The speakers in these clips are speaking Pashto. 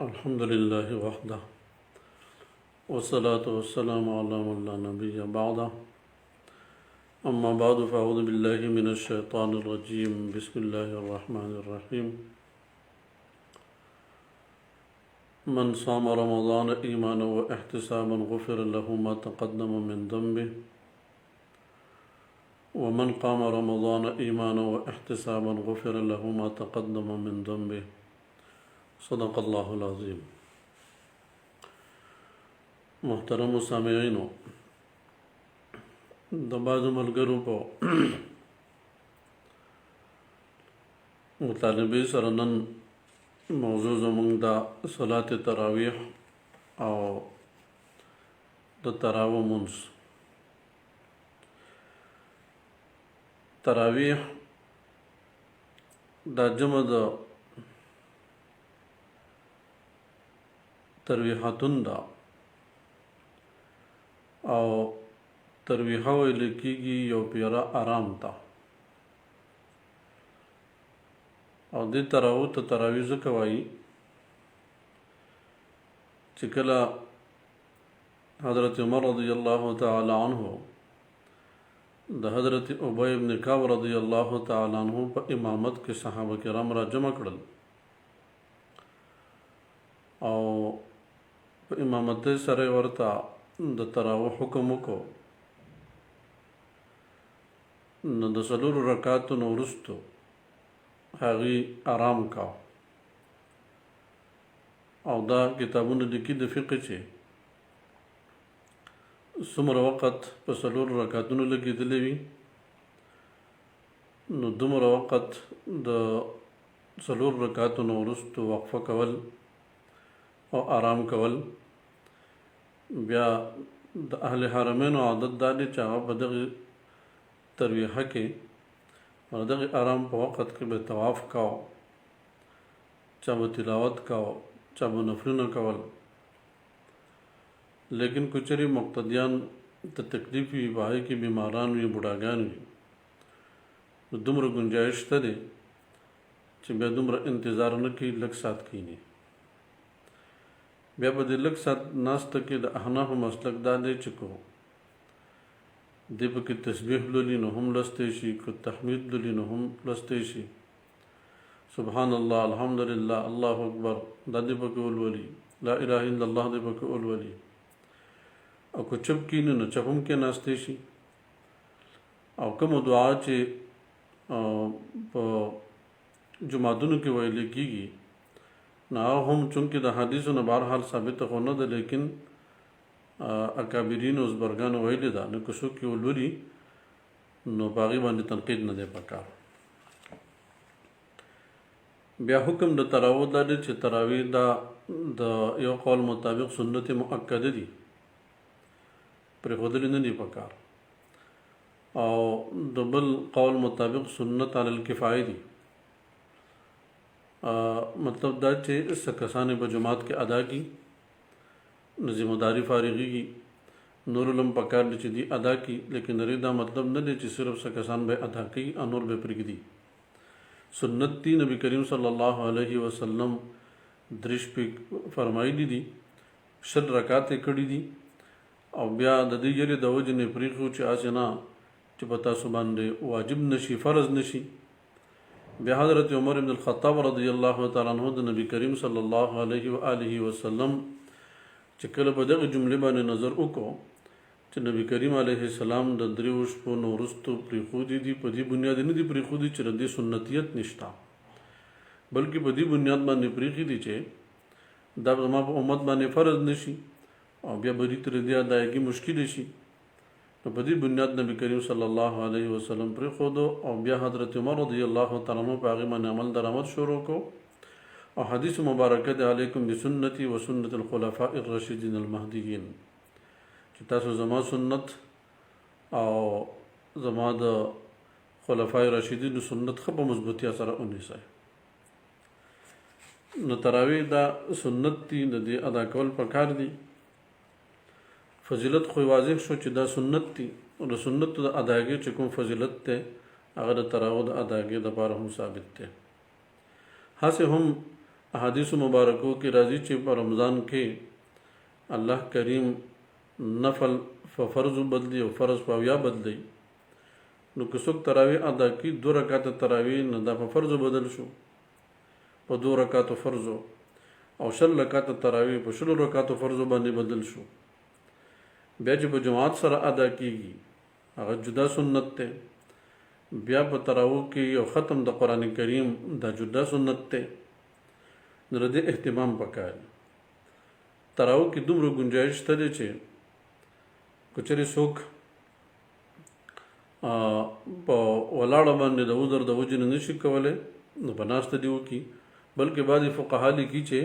अल्हम्दुलिल्लाह वहदा वस्सलातु वस्सलामु अला मन ला नबिय्य बअदा अम्मा बादु फ़अऊज़ु बिल्लाहि मिनश शैतानिर रजीम बिस्मिल्लाहिर रहमानिर रहीम मन साम रमज़ान ईमानन व इहतिसाबन गुफ़िर लहु मा तक़द्दम मिन ज़ंबिहि व मन क़ाम रमज़ान ईमानन व इहतिसाबन गुफ़िर लहु मा तक़द्दम मिन ज़ंबिहि सदक़ल्लाहुल अज़ीम। मोहतरम सामिईन, د بعضو ملګرو په مطالبې سره نن موضوع زموږ د صلات تراویح او د تراویح منځ. تراویح دا جمع د ترویحاتون دا او ترویحه ویل کېږي یو پیره آرام ته، او دې تراویح ته تراویح ځکه وایي چې کله حضرت عمر رضی الله تعالی عنه د حضرت ابی بن کعب رضی الله تعالی عنه په امامت کې صحابه کرام را جمع کړل او په امامت سره ورته د تراویح حکم وکړو. نو د څلورو رکعاتو نه وروستو هغې آرام کا، او دا کتابونه لیکي د فقه چې څومره وخت په څلورو رکعاتونو لګېدلی وي نو دومره وخت د څلورو رکعاتو نه وروستو وقفه کول او آرام کول. بیا د اهل حرمینو عادت دا دی چې هغه په دغې ترویحه کې او دغې آرام په وخت کې به طواف کاو، چا به تلاوت کاو، چا به نفلونه کول. لیکن کچرې مقتدیان ته تکلیف وي، په هغې کې بیماران وي، بوډاګان وي، نو دومره ګنجایش شته دی چې بیا دومره انتظار نه کوي، لږ ساعت کښېني. بیا په دې لږ ساعت ناسته کې د احنافو مسلک دا دی چې کو دې پکې تسبیح لولي نو هم لوستی شي، که تحمید لولي نو هم لوستی شي، سبحان الله، الحمدلله، الله اکبر دا دې پکې ولولي، لا اله الا الله دې پکې ولولي، او که چپ کښېني نو چپ هم کښېناستی شي. او کومه دعا چې په جماعتونو کې ویلې کېږي نو هغه هم چونکې د حدیثو نه بهرحال ثابته خو نه ده، لیکن اکابرینو ازبرګانو ویلې ده، نو که څوک یې ولولي نو په هغې باندې تنقید نه دی پکار. بیا حکم د تراویح دا دی چې تراویح دا د یو قول مطابق سنت مؤکده دي، پرېښودلي نه دي پکار، او د بل قول مطابق سنت علی الکفایه دي. مطلب دا چې څه کسان په جماعت کې ادا کی نو ذمہ داری فارغېږي، نور علم پکار دي چې دی ادا کی، لیکن رې دا مطلب نه دی چې صرف څه کسان به ادا کوي او نور به پرېږدي. سنت دی، نبی کریم صلی الله علیه وسلم درش پې فرمایلی دي، 100 رکعات یې کړي دي، او بیا د دې یرې د وجې نه پرېښو چې هسې نه چې په تاسو باندې واجب نشي، فرض نشي. بیا حضرت عمر بن الخطاب رضی الله تعالی عنہ د نبی کریم صلی الله علیه و آله وسلم چې کله په دغه جملې باندې نظر وکړو چې نبی کریم علیه السلام د 3 شپو نه وروستو پرېښودي دي، په دې بنیاد نه دي پرېښودي چې د دې سنتیت نشته، بلکې په دې بنیاد باندې پرېښي دي چې دا زما په امت باندې فرض نشي او بیا به دې ترې دې ادایګي مشکل شي. نو په دې بنیاد نبی کریم صلی الله علیه وسلم پرېښودو، او بیا حضرت عمر رضی الله تعالی عنہ په هغې باندې عمل درآمد شروع کړو. او حدیث مبارکه ده علیکم بسنتي و سنت الخلفاء الراشدین المهدیین، چې تاسو زما سنت او زما د خلفای راشدینو سنت ښه په مضبوطیا سره ونیسئ. نو تراویح دا سنت دي، د دې ادا کول پکار دي. فضیلت خو واضح شو چې دا سنت دي، او د سنت د اداګۍ چې کوم فضیلت دی هغه د تراویح د اداګۍ دپاره هم ثابت دی. هسې هم احادیث مبارکو کې راځي چې په رمضان کې الله کریم نفل په فرض بدلی او فرض په اویا بدلی. نو که څوک تراویح ادا کی 2 رکعات تراویح نه دا په فرض بدل شو په 2 رکعات فرض، او 6 رکعات تراویح په 6 رکعات فرض باندې بدل شو. بیا چې په جماعت سره ادا کیږي هغه جدا سنت ته. بیا په تراویح کې یو ختم د قران کریم دا جدا سنت ته. نو د اهتمام پکار. تراویح کې دومره گنجائش ته دی چې کچري څوک په ولاړه باندې د عذر د وجې نه نشي کولی نو په ناسته دې وکړي، بلکې بعضې فقها لیکي چې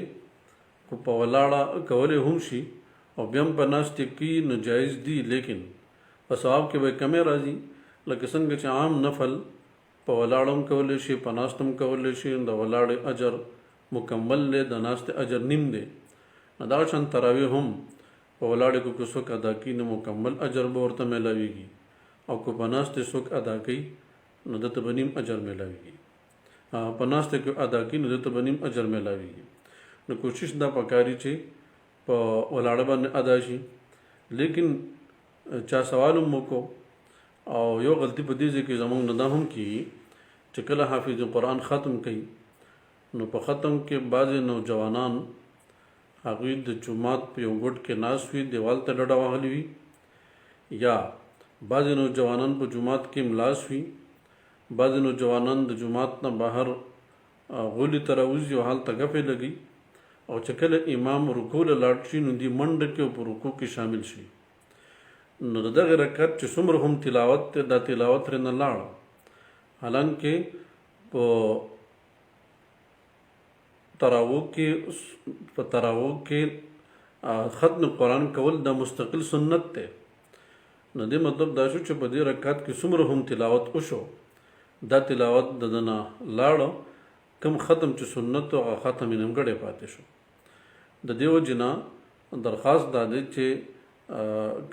په ولاړه کولی هم شي او بیا هم په ناستې کې نو جایز دي، لیکن په ثواب کې به کمی راځي. لکه څنګه چې عام نفل په ولاړه هم کولی شي، په ناسته هم کولی شي، د ولاړې اجر مکمل دی، د ناستې اجر نیم دی. نو دا شان تراویح هم په ولاړې کو څوک ادا کړي نو مکمل اجر به ورته میلاویږي، او که په ناستې څوک ادا کوي نو دته به نیم اجر میلاویږي. په ناستې کې ادا کوي نو دته به نیم اجر میلاویږي. نو کوشش دا پکاري چې په ولاړه باندې ادا شي. لیکن چا سوال هم وکړو او یو غلطي په دې ځای کې زموږ نه دا هم کېږي چې کله حافظ قرآن ختم کوي نو په ختم کې بعضې نوجوانان هغوی د جومات په یو ګوټ کې ناست وي، دیوال ته ډډه وهلي وي، یا بعضې نوجوانان په جومات کې ملاس وي، بعضې نوجوانان د جومات نه بهر غولي ته راوځي او هلته ګپې لګي، او چې کله امام رکوع له لاړ شي نو دې منډه کې او په رکوع کې شامل شي. نو د دغې رکعت چې څومره هم تلاوت دی دا تلاوت ترېنه لاړه، حالانکې په تراویح کې ختم قرآن کول دا مستقل سنت دی. نو دې مطلب دا شو چې په دې رکعت کې څومره هم تلاوت وشو دا تلاوت د دنه لاړه، کم ختم چې سنت او ختم یې نیمګړی پاتې شو. د دې وجې نه درخواست دا دی چې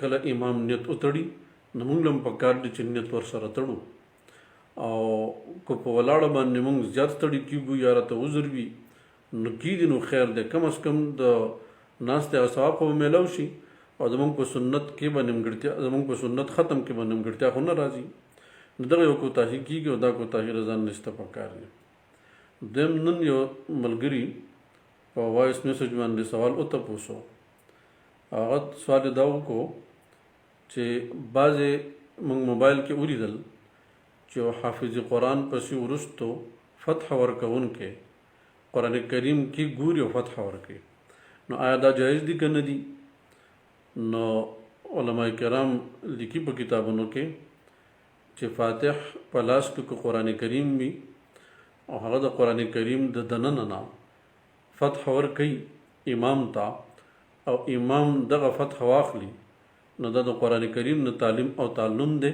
کله امام نیت وتړي نو موږ هم پکار دی چې نیت ورسره تړو، او که په ولاړه باندې موږ زیات ستړي کېږو یا راته عذر وي نو کېږي نو خیر دی، کم از کم د ناستې او ثواب خو به میلاو شي، او زموږ په سنت کې به نیمګړتیا، زموږ په سنت ختم کې به نیمګړتیا خو نه راځي. نو دغه یو کوتاهي کېږي او دا کوتاهي رضان نشته پکار دی. دویم نن یو ملګري په وایس میسج باندې سوال وتپوسو. هغه سوال دا وکړو چې بعضې موږ موبایل کې ولیدل چې یو حافظ قرآن پسې وروستو فتح ورکوونکی قرآن کریم کې ګوري او فتح ورکوي، نو آیا دا جایز دي که نه دي؟ نو علماء کرام لیکي په کتابونو کې چې فاتح په لاس کې قرآن کریم وي او هغه د قرآن کریم د دننه نه فتح ورکوي امام ته، او امام دغه فتح واخلي نو دا د قرآن کریم نه تعلیم او تعلم دی.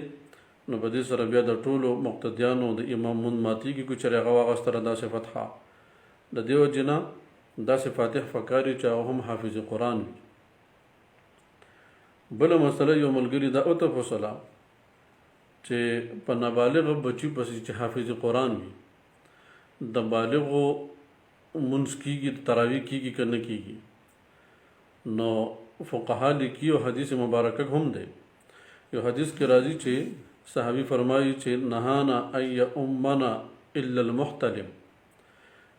نو په دې سره بیا د ټولو مقتدیانو د امام مون ماتېږي که چېرې هغه واخیستله داسې فتحه. د دې وجې نه داسې فاتح پکاري چې هغه هم حافظ قرآن وي. بله مسله یو ملګري دا وتپوسله چې په نابالغه بچي پسې چې حافظ قرآن وي د بالغو منځ کېږي، تراویح کېږي که نه کېږي؟ نو فقها لیکي او حدیث مبارکه هم دی. یو حدیث کې راځي چې صحابي فرمایي چې نهانا ان یؤمنا الا المحتلم،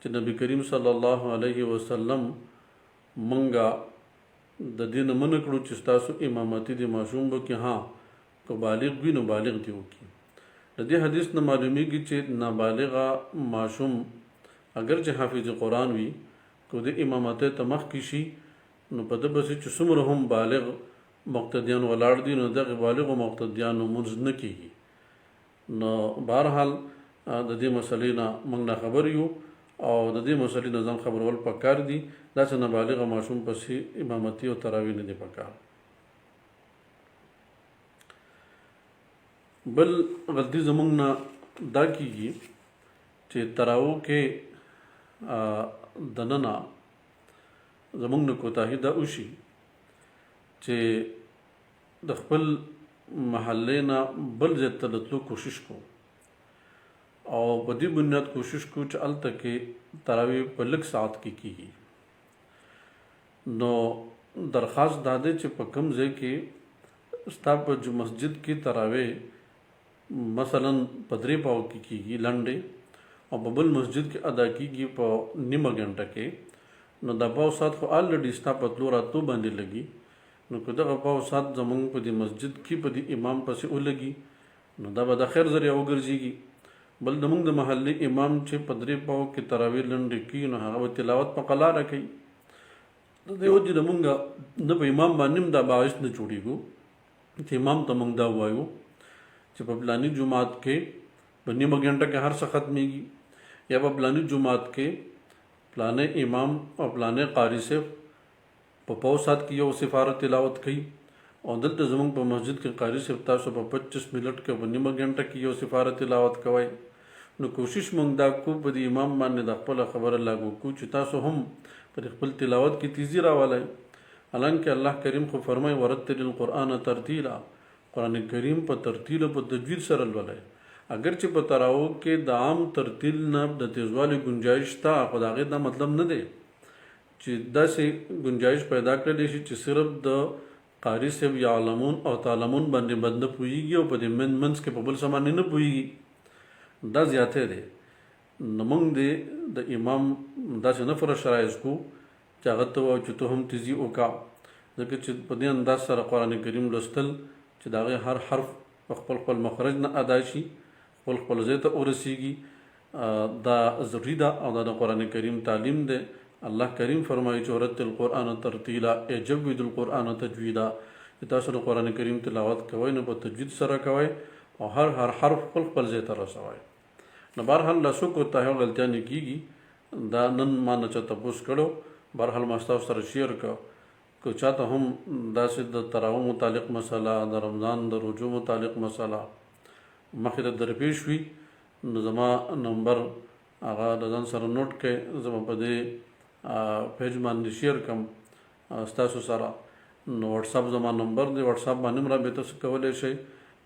چې نبی کریم صلی الله علیه وسلم منګه د دې نه منع کړو چې ستاسو امامتي د ماشوم به کې ها که بالغ وي نو بالغ دی وکړي. د دې حدیث نه معلومیږي چې نابالغه ماشوم اگر چې حافظ قرآن وي که د امامت ته مخکې شي نو په ده پسې چې څومره هم بالغ مقتدیان ولاړ دي نو دغه بالغو مقتدیانو منځ نه کېږي. نو بهرحال د دې مسلې نه موږ نه خبر یو او د دې مسلې نه ځان خبرول پکار دي. داسې نابالغه ماشوم پسې امامتي او تراویح نه دي پکار. بل غلطي زموږ نه دا کېږي چې تراویح کې دننه زموږ نه کوتاهي دا وشي چې د خپل محلې نه بل ځای ته د تلو کوشش کوو، او په دې بنیاد کوشش کو چې هلته کې تراویح په لږ ساعت کې کیږي. نو درخواست دا دی چې په کوم ځای کې ستا په مسجد کې تراویح مثلا په 3 پاو کې کیږي لنډې، او په بل مسجد کې ادا کیږي په نیمه غنټه کې، نو دا پاو ساعت خو الریډي ستا په تلو راتلو باندې لګي. نو که دغه پاو ساعت زمونږ په دې مسجد کې په دې امام پسې ولګي نو دا به د خیر ذریعه وګرځېږي. بل زمونږ د محلي امام چې په 3 پاو کې تراویح لنډې کوي نو هغه به تلاوت په قلاره کوي. د دې وجې زمونږ نه په امام باندې هم دا باعث نه جوړېږو چې امام ته مونږ دا ووایو چې په فلاني جومات کې په نیمه غنټه کې هر څه ختمېږي، یا په فلاني جومات کې فلانه امام او فلانه قاری صاحب په پاو ساعت کې یو سفاره تلاوت کوي، او دلته زمونږ په مسجد کې قاری صاحب تاسو په 25 منټ کې په نیمه غنټه کې یو سفاره تلاوت کوئ. نو کوشش مونږ دا کو په دې امام باندې د خپل خبره لاګو کو چې تاسو هم پر خپل تلاوت کې تیزی راولئ. حالانکه الله کریم خو فرمایي ورتل القرآن ترتیلا، قرآن کریم په ترتیل او په تجوید سره لولئ. اگر چې په تراو کې د عام ترتیل نه د تیزوالي گنجائش تا، خو د هغې دا مطلب نه دی چې داسې گنجائش پیدا کړلی شي چې صرف د قاری صاحب یا علمون او تعلمون باندې بد نه پوهېږي او په دې منځ کې په بل څه باندې نه پوهېږي. دا زیاتی دی. نو موږ د امام داسې نه فرشایز کو چې هغه ته وایو چې ته هم تیزي وکړه، ځکه چې په دې انداز سره قرآن کریم لوستل چې د هغې هر حرف په خپل خپل مخرج نه ادا شي، خپل خپل ځای ته ورسیږي، دا ضروري ده او دا د قرآن کریم تعلیم دی. الله کریم فرمایي چې ورتل القرآن ترتیلا اجود القرآن تجویدا، چې تاسو د قرآن کریم تلاوت کوئ نو په تجوید سره کوئ او هر حرف خپل خپل ځای ته رسوئ. نو بهرحال لاسو کوتاهي غلطیانې کیږي، دا نن ما نه چا تپوس کړو، بهرحال ما ستاسو سره شیر کړو. که چاته هم داسې د تراویح متعلق مسله، د رمضان د روجو متعلق مسله مخې ته درپېښ وي نو زما نمبر هغه د ځان سره نوټ کړئ، زما په دې پیج باندې شیر کړم ستاسو سره. نو وټساپ زما نمبر دی، وټساپ باندې هم رابطه کولی شئ،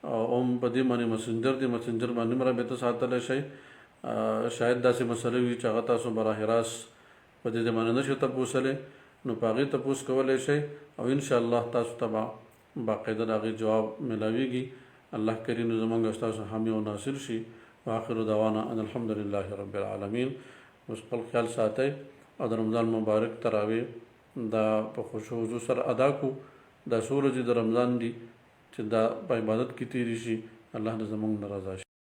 او هم په دې باندې مسنجر دی، مسنجر باندې هم رابطه ساتلی شئ. شاید داسې مسله وي چې هغه تاسو براه راست په دې باندې نشئ تپوسلی، نو په هغې تپوس کولی شئ او انشاءالله تاسو ته به باقاعده د هغې جواب میلاویږي. الله کریم زموږ ستاسو حامی او ناصر شي. واخر دعوانا ان الحمدلله رب العالمین. اوس خپل خیال ساتئ او د رمضان مبارک تراویح دا په خشوع وضو سره ادا کو. دا څو ورځې د رمضان دي چې دا په عبادت کې تېرې شي، الله دې زموږ نه رضا شي.